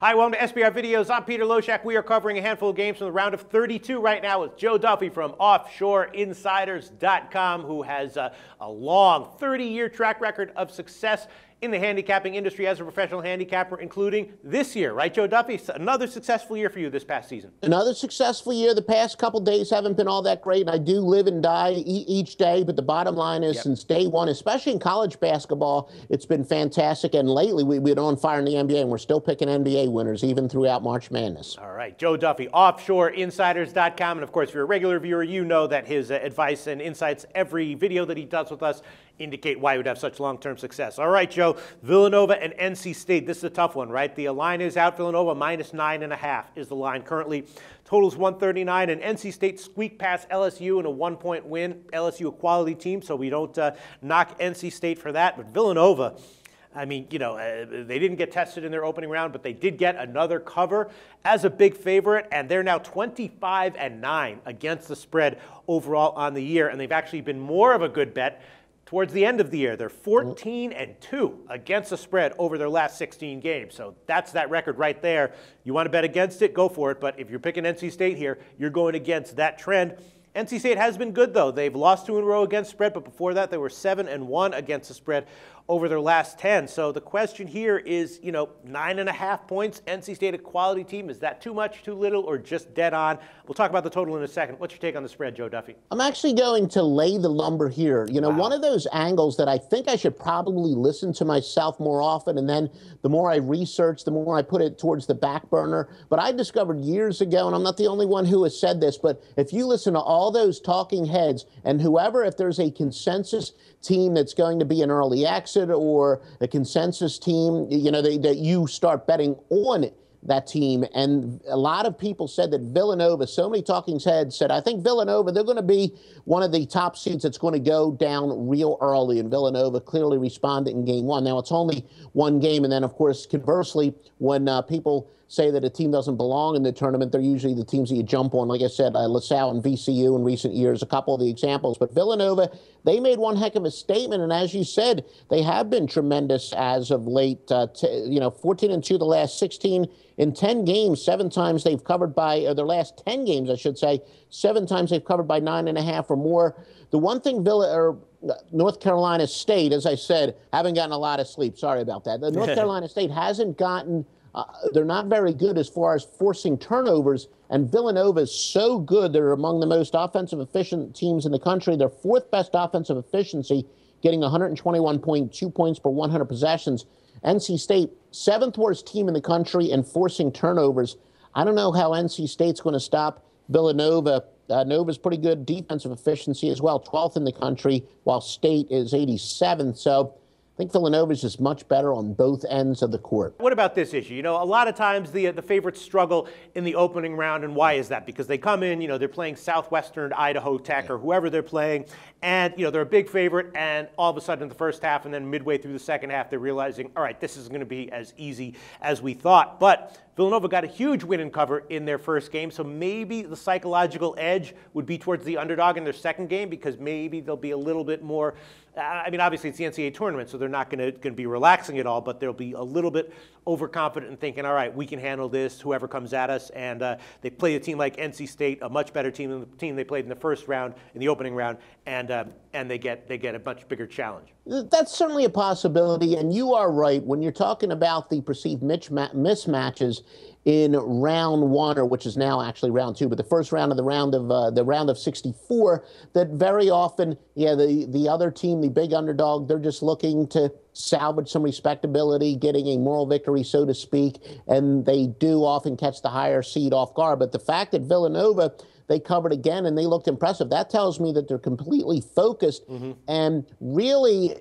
Hi, welcome to SBR Videos. I'm Peter Loshak. We are covering a handful of games from the round of 32 right now with Joe Duffy from OffshoreInsiders.com, who has a long 30-year track record of success in the handicapping industry as a professional handicapper, including this year, right, Joe Duffy? Another successful year for you this past season. Another successful year. The past couple days haven't been all that great, and I do live and die each day, but the bottom line is since day one, especially in college basketball, it's been fantastic, and lately we've been on fire in the NBA, and we're still picking NBA winners even throughout March Madness. All right, Joe Duffy, OffshoreInsiders.com, and of course, if you're a regular viewer, you know that his advice and insights every video that he does with us indicate why he would have such long-term success. All right, Joe, Villanova and NC State. This is a tough one, right? The line is out. Villanova -9.5 is the line currently. Totals 139, and NC State squeaked past LSU in a one-point win. LSU a quality team, so we don't knock NC State for that. But Villanova, I mean, you know, they didn't get tested in their opening round, but they did get another cover as a big favorite, and they're now 25-9 against the spread overall on the year, and they've actually been more of a good bet towards the end of the year. They're 14-2 against the spread over their last 16 games. So that's that record right there. You want to bet against it, go for it. But if you're picking NC State here, you're going against that trend. NC State has been good, though. They've lost 2 in a row against spread, but before that, they were 7-1 against the spread over their last 10. So the question here is, you know, 9.5 points. NC State, a quality team. Is that too much, too little, or just dead on? We'll talk about the total in a second. What's your take on the spread, Joe Duffy? I'm actually going to lay the lumber here. You know, one of those angles that I think I should probably listen to myself more often, and then the more I research, the more I put it towards the back burner. But I discovered years ago, and I'm not the only one who has said this, but if you listen to all those talking heads, and whoever, if there's a consensus team that's going to be an early exit or a consensus team, you know, that you start betting on that team. And a lot of people said that Villanova, so many talking heads said, I think Villanova, they're going to be one of the top seeds that's going to go down real early. And Villanova clearly responded in game one. Now, it's only one game. And then, of course, conversely, when people say that a team doesn't belong in the tournament, they're usually the teams that you jump on. Like I said, LaSalle and VCU in recent years, a couple of the examples. But Villanova, they made one heck of a statement. And as you said, they have been tremendous as of late. 14-2 the last 16 in 10 games. 7 times they've covered by, or their last 10 games, I should say, 7 times they've covered by 9.5 or more. The one thing North Carolina State, as I said, haven't gotten a lot of sleep. Sorry about that. The North Carolina State hasn't gotten, they're not very good as far as forcing turnovers, and Villanova is so good. They're among the most offensive efficient teams in the country. They're 4th best offensive efficiency, getting 121.2 points per 100 possessions. NC State, 7th worst team in the country in forcing turnovers. I don't know how NC State's going to stop Villanova. Nova's pretty good defensive efficiency as well, 12th in the country, while State is 87th. So I think Villanova's just much better on both ends of the court. What about this issue? You know, a lot of times the favorites struggle in the opening round, and why is that? Because they come in, you know, they're playing Southwestern, Idaho Tech, or whoever they're playing, and, you know, they're a big favorite, and all of a sudden in the first half and then midway through the second half, they're realizing, all right, this isn't going to be as easy as we thought. But Villanova got a huge win and cover in their first game, so maybe the psychological edge would be towards the underdog in their second game, because maybe they'll be a little bit more, I mean, obviously it's the NCAA tournament, so they're not going to be relaxing at all, but they'll be a little bit overconfident and thinking, all right, we can handle this, whoever comes at us. And they play a team like NC State, a much better team than the team they played in the first round, in the opening round, and they get a much bigger challenge. That's certainly a possibility, and you are right when you're talking about the perceived mismatches in round 1, or which is now actually round 2, but the first round of the round of 64. That very often, the other team, the big underdog, they're just looking to salvage some respectability, getting a moral victory, so to speak, and they do often catch the higher seed off guard. But the fact that Villanova, they covered again and they looked impressive, that tells me that they're completely focused. And really,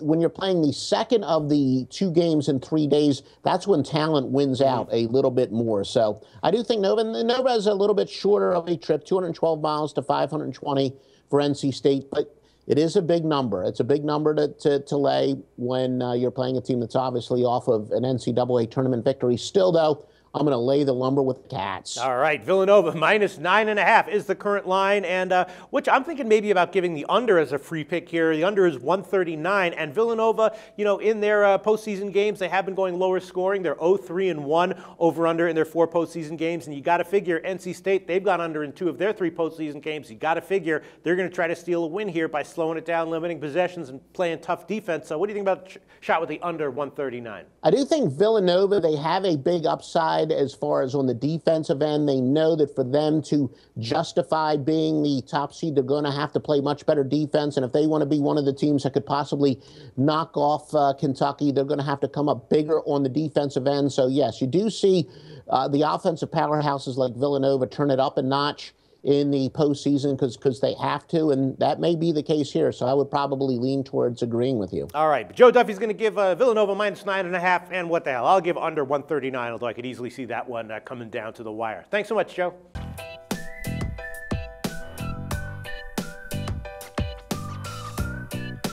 when you're playing the second of the 2 games in 3 days, that's when talent wins out a little bit more. So I do think Nova is a little bit shorter of a trip, 212 miles to 520 for NC State, but it is a big number. It's a big number to lay when you're playing a team that's obviously off of an NCAA tournament victory. Still, though, I'm going to lay the lumber with the Cats. All right, Villanova minus 9.5 is the current line, and which I'm thinking maybe about giving the under as a free pick here. The under is 139, and Villanova, you know, in their postseason games, they have been going lower scoring. They're 0-3-1 over/under in their 4 postseason games, and you got to figure NC State, they've gone under in 2 of their 3 postseason games. You got to figure they're going to try to steal a win here by slowing it down, limiting possessions, and playing tough defense. So what do you think about shot with the under 139? I do think Villanova, they have a big upside as far as on the defensive end. They know that for them to justify being the top seed, they're going to have to play much better defense. And if they want to be one of the teams that could possibly knock off Kentucky, they're going to have to come up bigger on the defensive end. So, yes, you do see the offensive powerhouses like Villanova turn it up a notch in the postseason because they have to, and that may be the case here. So I would probably lean towards agreeing with you. All right, Joe Duffy's going to give Villanova minus 9.5, and what the hell? I'll give under 139, although I could easily see that one coming down to the wire. Thanks so much, Joe.